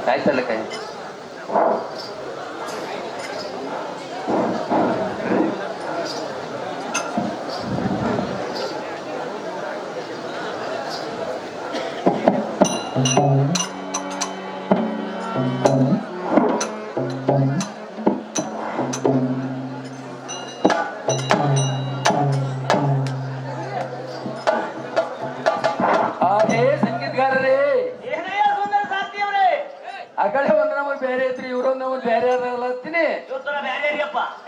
काय चाललं काय ಆಗಲೇ ಒಂದ್ ನಮಗ್ ಬೇರೆ ಐತ್ರಿ ಇವ್ರೊಂದ್ ನಮಗ್ ಬೇರೆ ಯಾರತ್ತೀನಿ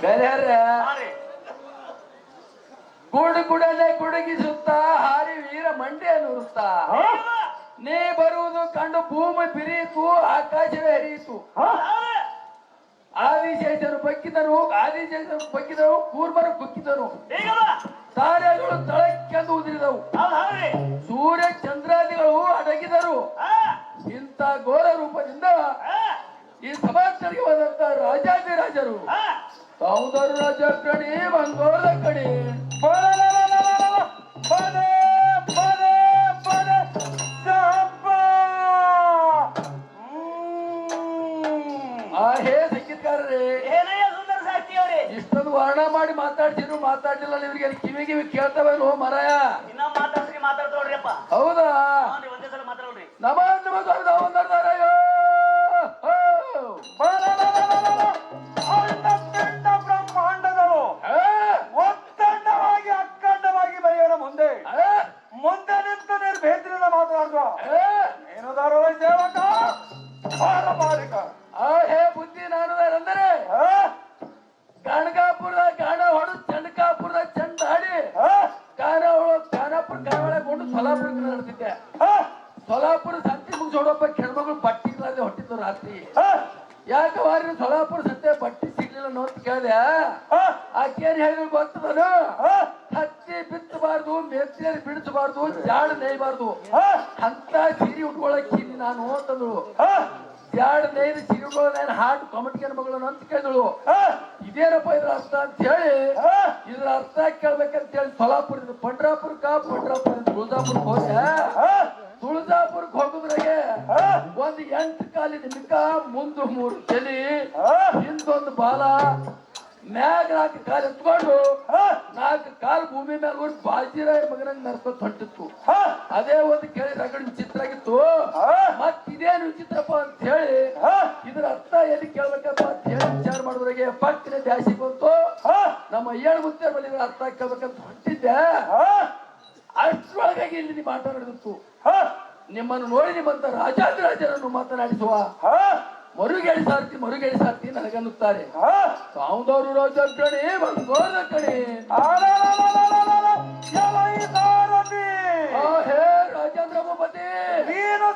ಬೇರೆ ಯಾರ ಗುಡಲೆ ಗುಡುಗಿಸುತ್ತ ಹಾರಿ ವೀರ ಮಂಡ್ಯ ನುರುತ್ತ ನೀ ಬರುವುದು ಕಂಡು ಭೂಮಿ ಬಿರಿಯಿತು ಆಕಾಶವೇ ಹರಿಯಿತು ಆದಿಶೇಷರು ಬಗ್ಗಿದರು ಕೂರ್ಮರು ಕುಕ್ಕಿದರು ತಾರೆಗಳು ತಳಕ್ಕೆಂದು ಉದುರಿದವು ಸೂರ್ಯ ಚಂದ್ರಾದಿಗಳು ಅಡಗಿದರು ಇಂಥ ಘೋರ ರೂಪದಿಂದ ಈ ಸಮಾಜರಿಗೆ ಹೋದಂತ ರಾಜಾದಿರಾಜರು ಸೌಂದರ್ಯ ರಾಜ ಕಣಿ ಬಂಗೋರದ ಕಣಿ ಹೇ ಸಂಗೀತಗಾರರೇ ಇಷ್ಟೊಂದು ವರ್ಣ ಮಾಡಿ ಮಾತಾಡ್ತಿದ್ರು ಮಾತಾಡ್ಲಿಲ್ಲ ಇವ್ರಿಗೆ ಕಿವಿ ಕೇಳ್ತಾವೇನು ಮರಾಯ ಹೌದಾ ನಮ ಬ್ರಹ್ಮಾಂಡದವು ಒತ್ತಂಡವಾಗಿ ಅಖಂಡವಾಗಿ ಬರೆಯೋಣ ಮುಂದೆ ನಿಂತು ನಿರ್ಭೇದದಿಂದ ಮಾತನಾಡುವ ಏನುದಾರ ಸೇವಕ ಪಾರಪಾಲಿಕ ಹೇ ಬುದ್ಧಿ ನಾನುದಾರಂದರೆ ಕನಕಾಪುರದ ಗಾಣ ಹೊಡೆದು ಚಂಡಕಾಪುರದ ಚಂಡ ಹಾಡಿ ಖಾನಾಪುರ ಗಾಣೊಳಗೊಂಡು ಸೊಲಾಪುರಕ್ಕೆ ನಡೆದಿದ್ದೆ ಸೊಲಾಪುರ ಸಂತೆ ಮುಗಿಸೋಡಪ್ಪ ಹೆಣ್ಮಗಳು ಬಟ್ಟಿ ಇಲ್ಲದೆ ಹೊಟ್ಟಿದ್ದು ರಾತ್ರಿ ಯಾಕೆ ವಾರಿ ಸೊಲಾಪುರ ಸಂತೆ ಬಟ್ಟಿ ಸಿಗ್ಲಿಲ್ಲ ನೋಡ್ ಕೇಳಿದೆ ಆಕೇನ್ ಹೇಳಿದ್ರು ಗೊತ್ತದನು ಹತ್ತಿ ಬಿತ್ತಬಾರ್ದು ಮೆತ್ತಿಯಲ್ಲಿ ಬಿಡಿಸಬಾರ್ದು ಜಾಡ ನೇಯಬಾರ್ದು ಅಂತ ಸೀರೆ ಉಟ್ಕೊಳಕ್ಕೀನಿ ನಾನು ಅಂತಂದ್ರು ಜಾಡ ನೇಯ್ದು ಸೀರೆ ಉಟ್ಕೊಳ್ಳೋದೇನು ಹಾಡು ಕಮಟಿಗೆ ಮಗಳನ್ನು ಅಂತ ಕೇಳಿದಳು ಇದೇನಪ್ಪ ಇದ್ರ ಅರ್ಥ ಅಂತ ಹೇಳಿ ಇದ್ರ ಅರ್ಥ ಕೇಳ್ಬೇಕಂತ ಹೇಳಿ ಸೊಲಾಪುರದಿಂದ ಪಂಡ್ರಾಪುರದಿಂದ ತುಳಜಾಪುರಕ್ಕೆ ಹೋದೆ ತುಳಜಾಪುರಕ್ಕೆ ಹೋಗುದ್ರಾಗೆ ಒಂದು 8 ಕಾಲಿನ ಮಿಕ್ಕ ಮುಂದು 3 ತಲಿ ಹಿಂದೊಂದು ಬಾಲ ಮ್ಯಾಗ 4 ಕಾಲು ಎತ್ಕೊಂಡು 4 ಕಾಲು ಭೂಮಿ ಮೇಲೆ ಹೋಗಿ ಬಾಜಿರಾಯ ಮಗನಂಗ್ ನರ್ಕೋತ್ ಹೊಂಟಿತ್ತು ಅದೇ ಒಂದು ಕೇಳಿ ರಗಡ್ ವಿಚಿತ್ರ ಆಗಿತ್ತು ಮತ್ ಇದೇನು ವಿಚಿತ್ರಪ್ಪ ಅಂತ ಹೇಳಿ ಇದ್ರ ಅರ್ಥ ಎಲ್ಲಿ ಕೇಳ್ಬೇಕಪ್ಪ ಅಂತ ಹೇಳಿ ವಿಚಾರ ಮಾಡಿದ್ರಾಗೆ ಪಟ್ಟಿನ ದ್ಯಾಸಿ ಬಂತು ನಮ್ಮ ಏಳು ಮುತ್ತೆ ಬಳಿ ಅರ್ಥ ಕೇಳ್ಬೇಕಂತ ಹೊಂಟಿದ್ದೆ ಅಷ್ಟರೊಳಗಾಗಿ ಇಲ್ಲಿ ನೀವು ಮಾತನಾಡಿದಿತ್ತು ನಿಮ್ಮನ್ನು ನೋಡಿ ನಿಮ್ಮಂತ ರಾಜಾದಿರಾಜರನ್ನು ಮಾತನಾಡಿಸುವ ಮರುಗೇಳಿ ಸಾರ್ತಿ ನನಗನ್ನುತ್ತಾರೆ ಸೌಂದರ್ಯ ರಾಜ ಕಣೆ ಬಂಗೋದ ಕಣೆ ಹೇ ರಾಜೇಂದ್ರ ಭೂಪತಿ ನೀನು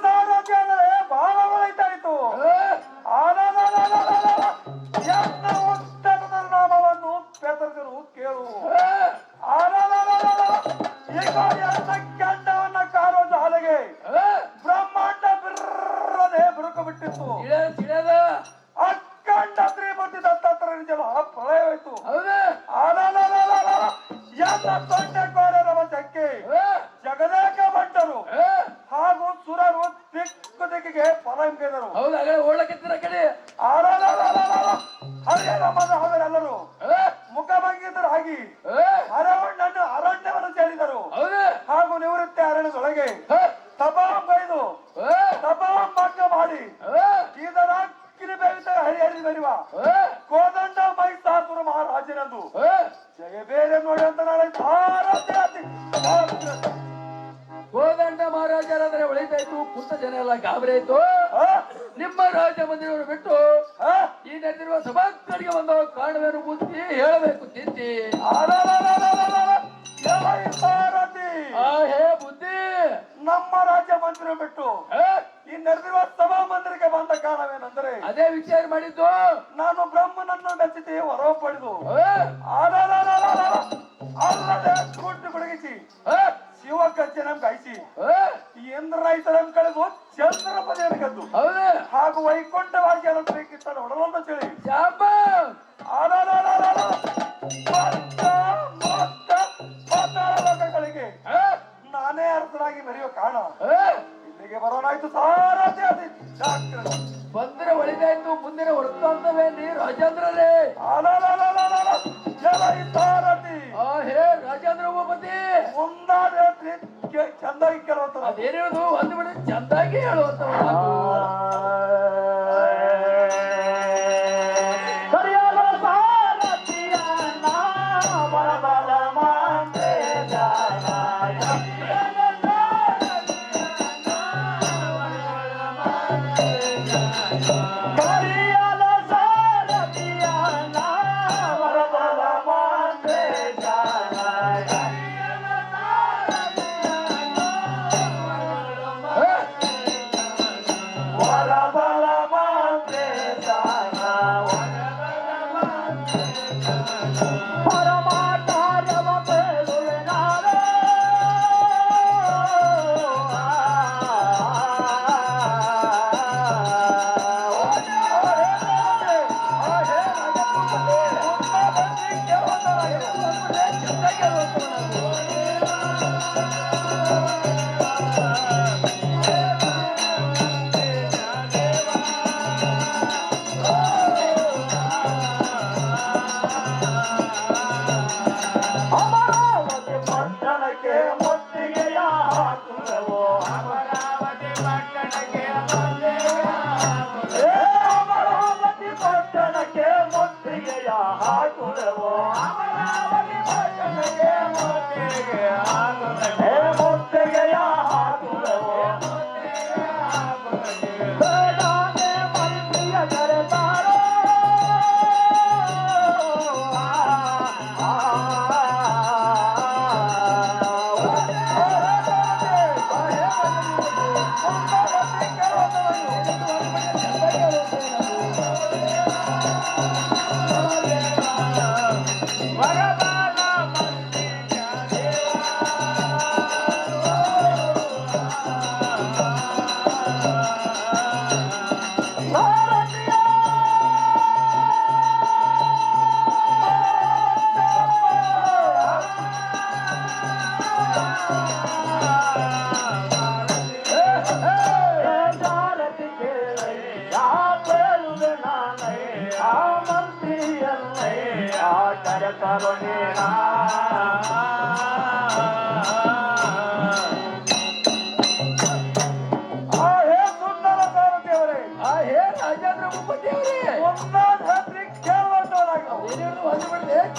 ದಿಕ್ಕಿಗೆ ಫಲ ಹಿಂಗಿದರು ಹೌದು ಆಗಲೇ ಓಡ್ಲಕ್ಕಿರ್ತೀರ ಆ ಕಡೆ ಅವರೆಲ್ಲರೂ ಮುಖಭಂಗಿತರು ಆಗಿ ಅರಣ್ಯವನ್ನು ಸೇರಿದರು. ಹೌದು ಹಾಗೂ ನಿವೃತ್ತಿ ಅರಣ್ಯದೊಳಗೆ ತಪಾಂಬೈದು ತಪಾಂಬಂಗ ಮಾಡಿ ಇದರ ಹರಿಹರಿ ಬರುವ ಕೋದಂಡ ಮೈಸಾಸುರ ಮಹಾರಾಜನಂದು ಜಯ ಬೇರೆ ನೋಡಿ ಅಂತ ನಾಳೆ ಕೋದಂಡ ಮಹಾರಾಜರಾದ್ರೆ ಒಳಿತಾ ಇತ್ತು, ಕುಂತ ಜನ ಎಲ್ಲ ಗಾಬರಿ ಆಯ್ತು. ನಿಮ್ಮ ರಾಜ ಮಂದಿರವನ್ನು ಬಿಟ್ಟು ಈ ನಡೆದಿರುವ ಸಭಾಸ್ಥರಿಗೆ ಒಂದು ಕಾರಣವೇನು ಬುದ್ಧಿ ಹೇಳಬೇಕು ತಿಂತಿ. ಹೇ ಬುದ್ಧಿ, ನಮ್ಮ ರಾಜ್ಯ ಮಂದಿರ ಬಿಟ್ಟು ಈ ನಡೆದಿರುವ ಸಭಾ ಮಂದಿರಕ್ಕೆ ಬಂದ ಕಾರಣವೇನೆಂದರೆ ಅದೇ ವಿಚಾರ ಮಾಡಿದ್ದು. ನಾನು ಬ್ರಹ್ಮನನ್ನು ಮೆಚ್ಚಿಸಿ ಹೊರ ಪಡೆದು ಅಲ್ಲದೆ ಗುಡ್ಡು ಗುಡುಗಿಸಿ ಶಿವಗಜ್ಜನಂ ಗಾಯಿಸಿ ಇಂದ್ರೈತರಂ ಕಳೆದು ಚಂದ್ರ ಪದೆಯನ್ನು ಗೆದ್ದು ಹಾಗೂ ವೈಕುಂಠವಾಗಿ ಅಲಂಕರಿಸಿದ ಹೊಡಲನ್ನು ಚಳಿ ಲೋಕಗಳಿಗೆ ನಾನೇ ಅರ್ಥನಾಗಿ ಮೆರೆಯುವ ಕಾರಣ ಇಲ್ಲಿಗೆ ಬರೋನಾಯ್ತು ಸಾರಥಿ ಅತಿ ಬಂದ್ರೆ ಒಳಿತಾಯ್ತು, ಮುಂದಿನ ವೃತ್ತಾಂತವೇನ್ರಿ ರಾಜೇಂದ್ರರೇ? ಸಾರಥಿ ಹೇ ರಾಜೇಂದ್ರ ಉಪಪತಿ, ಮುಂದಾದ ಚಂದಾಗಿ ಕೇಳುವಂತ ಅದೇನು ಹೇಳುದು ಒಂದು ಬಿಡ ಚಂದಾಗಿ ಹೇಳುವಂತ ಸರಿಯಾದ ಸಾರಥಿಯ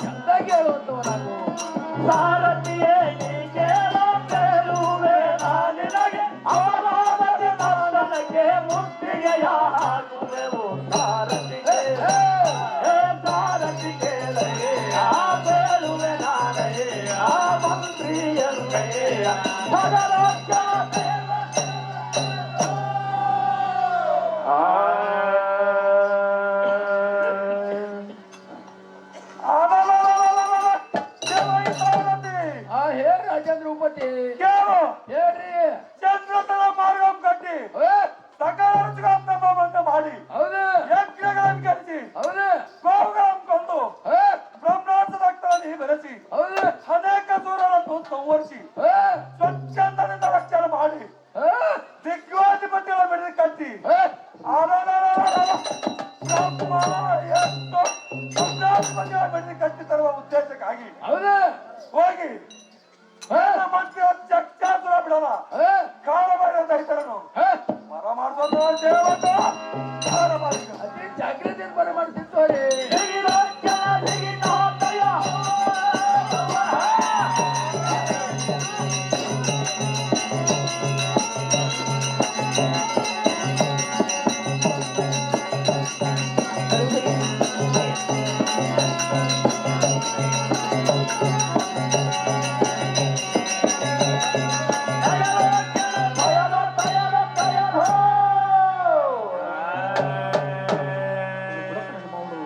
ಚಂದಾಗಿ ಹೇಳುವಂತವನಾಗು. ಸಾರಥಿಯೇ ನೀ ಕೇಳುವೆ ನಾನಿನಗೆ ಅವರಾಮದೆ ನರ್ತನಕ್ಕೆ ಮುತ್ತಿಗೆಯ ಹಾಕುವೆವು ಸಾರಥಿಗೆ ಸಾರಥಿ ಕೇಳಗೆ ಆ ಬೇಳುವೆ ನಾನೇ ಆ ಮಂತ್ರಿಯನ್ನೇ ಭಗರಾಜ್ಯ ರಾಜೇಂದ್ರ ಉಪತಿ ಹೇಳ್ರಿ ಚಂದ್ರತನ ಮಾರ್ಗ ಕಟ್ಟಿ ಸಕಾಲ ಮಾಡಿ ಕಾಣಬಾರ ಅಂತ ಹೇಳ್ತಾರೆ ನೋಡು.